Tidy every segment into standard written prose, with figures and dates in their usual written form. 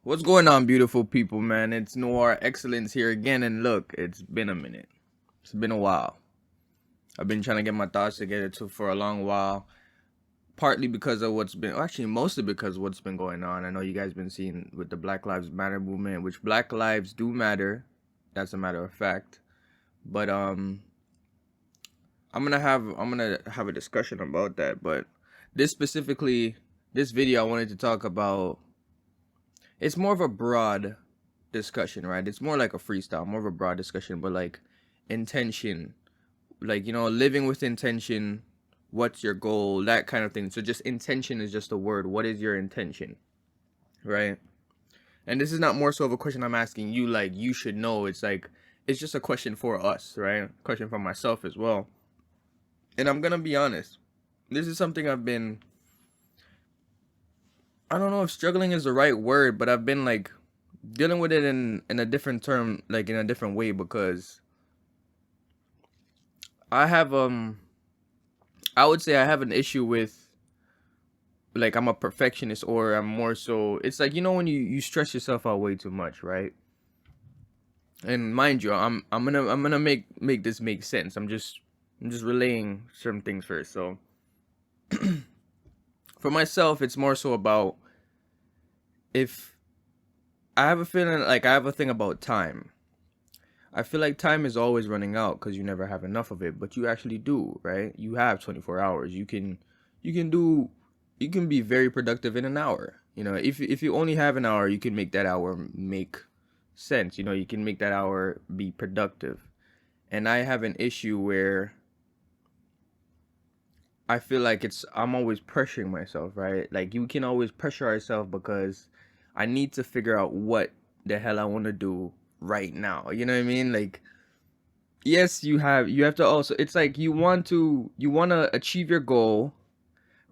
What's going on, beautiful people, man? It's Noirexcellence here again, and look, it's been a minute. It's been a while. I've been trying to get my thoughts together too for a long while, partly because of what's been, actually, mostly because of what's been going on. I know you guys been seeing with the Black Lives Matter movement, which Black lives do matter. That's a matter of fact. But I'm gonna have a discussion about that. But this specifically, this video, I wanted to talk about. It's more of a broad discussion, right? It's more like a freestyle, more of a broad discussion, but like intention, like, living with intention. What's your goal? That kind of thing. So just intention is just a word. What is your intention, right? And this is not more so of a question I'm asking you, like you should know. It's like it's just a question for us, right? Question for myself as well. And I'm gonna be honest. This is something I've been. I don't know if struggling is the right word, but I've been like dealing with it in a different term, like in a different way, because I have I would say I have an issue with, like, I'm a perfectionist, or I'm more so, it's like, when you stress yourself out way too much, right? And mind you, I'm gonna make this make sense. I'm just relaying certain things first. So for myself, it's more so about, if I have a feeling, like, I have a thing about time. I feel like time is always running out because you never have enough of it, but you actually do, right? You have 24 hours. You can do you can be very productive in an hour. If you only have an hour, you can make that hour make sense. You can make that hour be productive. And I have an issue where I feel like I'm always pressuring myself, right? Like, you can always pressure ourselves because I need to figure out what the hell I want to do right now. You know what I mean? Like, yes, you have to also, it's like you want to achieve your goal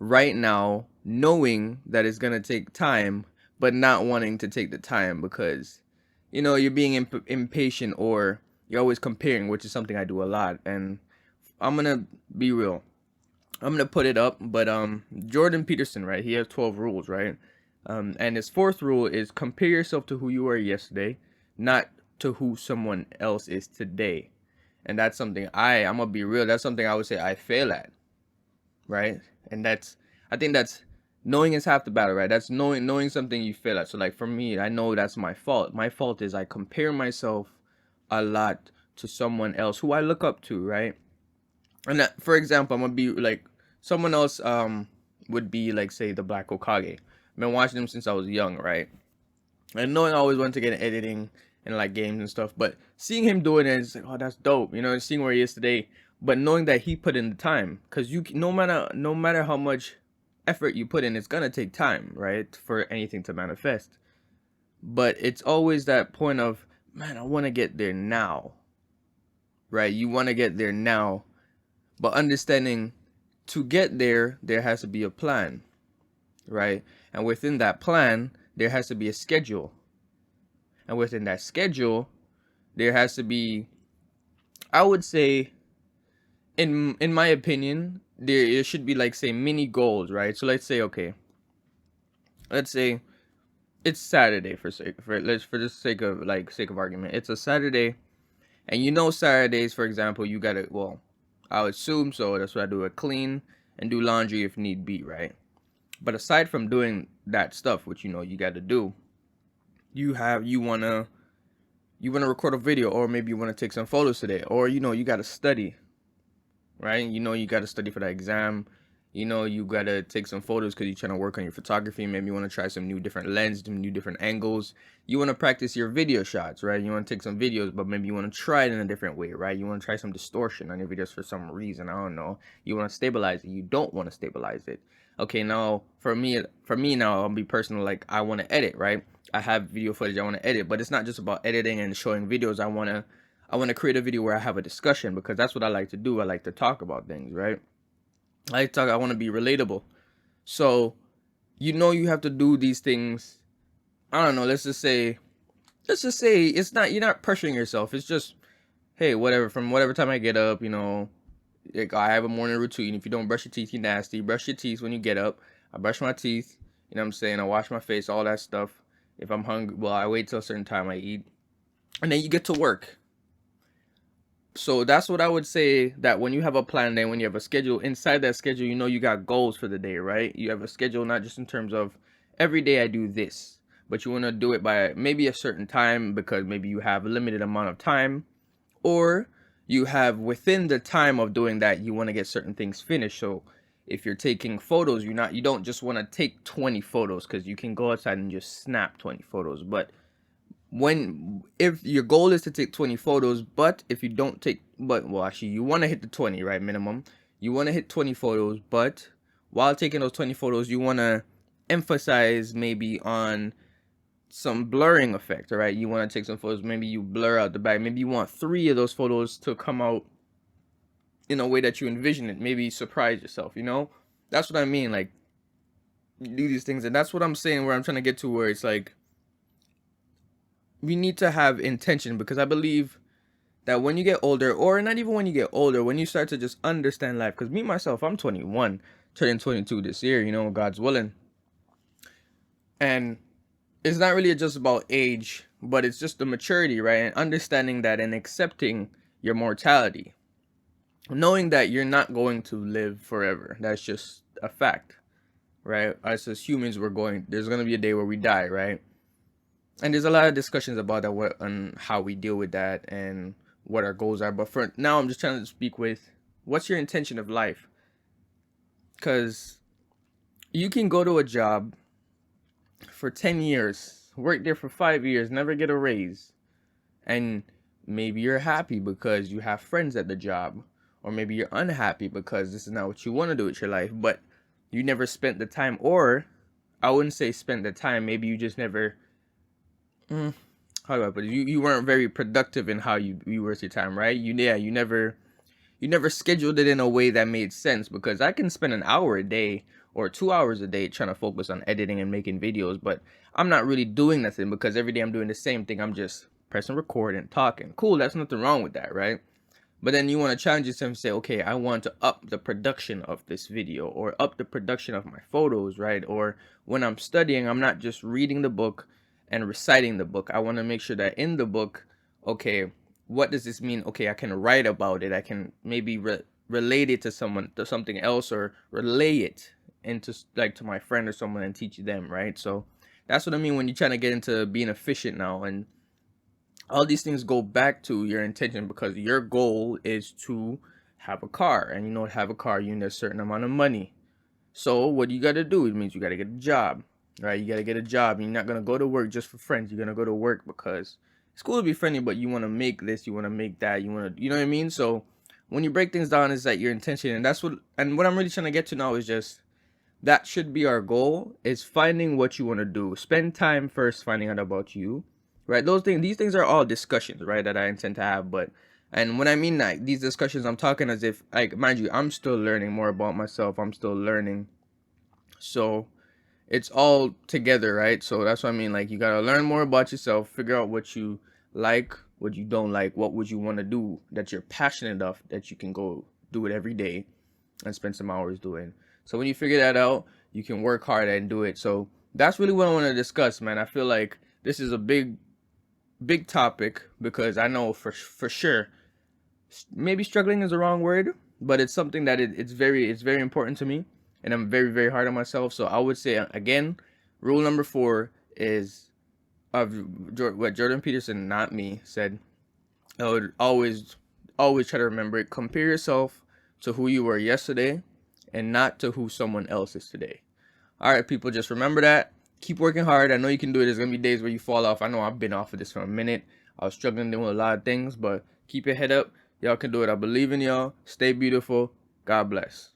right now, knowing that it's going to take time, but not wanting to take the time because you're being impatient, or you're always comparing, which is something I do a lot. And I'm going to be real. I'm going to put it up, but Jordan Peterson, right? He has 12 rules, right? And his fourth rule is compare yourself to who you were yesterday, not to who someone else is today. And that's something I'm gonna be real, that's something I would say I fail at, right? And I think that's, knowing is half the battle, right? That's knowing something you fail at. So, like, for me, I know that's my fault. My fault is I compare myself a lot to someone else who I look up to, right? And that, for example, I'm gonna be like, someone else would be like, say, the Black Okage. I've been watching him since I was young, right? And knowing I always wanted to get in editing and like games and stuff, but seeing him doing it, it's like, oh, that's dope. Seeing where he is today, but knowing that he put in the time, because no matter how much effort you put in, it's gonna take time, right, for anything to manifest. But it's always that point of, man, I want to get there now, right? You want to get there now, but understanding, to get there, there has to be a plan, right? And within that plan, there has to be a schedule. And within that schedule, there has to be, I would say, in my opinion, there should be, like, say, mini goals, right? So let's say, okay, let's say it's Saturday, for the sake of argument. It's a Saturday, and Saturdays, for example, you gotta, well, I would assume so. That's what I do. I clean and do laundry if need be, right? But aside from doing that stuff, which you gotta do, you wanna record a video, or maybe you wanna take some photos today, or you gotta study, right? You gotta study for that exam. You gotta take some photos because you're trying to work on your photography. Maybe you want to try some new different lens, some new different angles. You want to practice your video shots, right? You want to take some videos, but maybe you want to try it in a different way, right? You want to try some distortion on your videos for some reason. I don't know. You want to stabilize it. You don't want to stabilize it. Okay, now for me now, I'll be personal. Like, I want to edit, right? I have video footage I want to edit, but it's not just about editing and showing videos. I want to create a video where I have a discussion, because that's what I like to do. I like to talk about things, right? I want to be relatable. So, you have to do these things. I don't know, let's just say it's not, you're not pressuring yourself. It's just, hey, whatever, from whatever time I get up, like, I have a morning routine. If you don't brush your teeth, you're nasty. Brush your teeth when you get up. I brush my teeth, you know what I'm saying? I wash my face, all that stuff. If I'm hungry, well, I wait till a certain time I eat, and then you get to work. So that's what I would say, that when you have a plan, then when you have a schedule, inside that schedule, you know you got goals for the day, right? You have a schedule not just in terms of every day I do this, but you want to do it by maybe a certain time because maybe you have a limited amount of time, or you have within the time of doing that, you want to get certain things finished. So if you're taking photos, you don't just want to take 20 photos, because you can go outside and just snap 20 photos. But if your goal is to take 20 photos, but if you don't take, but well, actually, you want to hit the 20, right? Minimum, you want to hit 20 photos, but while taking those 20 photos, you want to emphasize maybe on some blurring effect. All right, you want to take some photos, maybe you blur out the back, maybe you want 3 of those photos to come out in a way that you envision it, maybe surprise yourself, that's what I mean. Like, you do these things, and that's what I'm saying, where I'm trying to get to, where it's like, we need to have intention, because I believe that when you get older, or not even when you get older, when you start to just understand life, because me myself, I'm 21, turning 22 this year, God's willing, and it's not really just about age, but it's just the maturity, right? And understanding that, and accepting your mortality, knowing that you're not going to live forever. That's just a fact, right? Us as humans, there's going to be a day where we die, right? And there's a lot of discussions about that, and how we deal with that, and what our goals are. But for now, I'm just trying to speak with, what's your intention of life? Because you can go to a job for 10 years, work there for 5 years, never get a raise, and maybe you're happy because you have friends at the job, or maybe you're unhappy because this is not what you want to do with your life, but you never spent the time. Or I wouldn't say spent the time, maybe you just never, how do I put it? You weren't very productive in how you work your time, right? You never scheduled it in a way that made sense, because I can spend an hour a day or 2 hours a day trying to focus on editing and making videos, but I'm not really doing nothing, because every day I'm doing the same thing. I'm just pressing record and talking. Cool, that's nothing wrong with that, right? But then you want to challenge yourself and say, okay, I want to up the production of this video, or up the production of my photos, right? Or when I'm studying, I'm not just reading the book and reciting the book. I want to make sure that in the book, okay, what does this mean? Okay, I can write about it. I can maybe relate it to something else, or relay it into, like, to my friend or someone, and teach them, right? So that's what I mean when you're trying to get into being efficient now. And all these things go back to your intention, because your goal is to have a car, and to have a car, you need a certain amount of money. So what you got to do, it means you got to get a job, right? You got to get a job. You're not going to go to work just for friends. You're going to go to work because it's cool to be friendly, but you want to make this, you want to make that, you want to, you know what I mean? So when you break things down, it's that your intention. And what I'm really trying to get to now is just, that should be our goal, is finding what you want to do. Spend time first finding out about you, right? These things are all discussions, right, that I intend to have. But, and when I mean that, these discussions, I'm talking as if, like, mind you, I'm still learning more about myself. I'm still learning. So it's all together, right? So that's what I mean. Like, you got to learn more about yourself, figure out what you like, what you don't like, what would you want to do that you're passionate enough that you can go do it every day and spend some hours doing. So when you figure that out, you can work hard and do it. So that's really what I want to discuss, man. I feel like this is a big topic, because I know for sure, maybe struggling is the wrong word, but it's something that it's very important to me, and I'm very, very hard on myself. So I would say, again, rule number 4 is of what Jordan Peterson, not me, said. I would always try to remember it. Compare yourself to who you were yesterday, and not to who someone else is today. All right, people, just remember that. Keep working hard. I know you can do it. There's going to be days where you fall off. I know I've been off of this for a minute. I was struggling doing a lot of things, but keep your head up. Y'all can do it. I believe in y'all. Stay beautiful. God bless.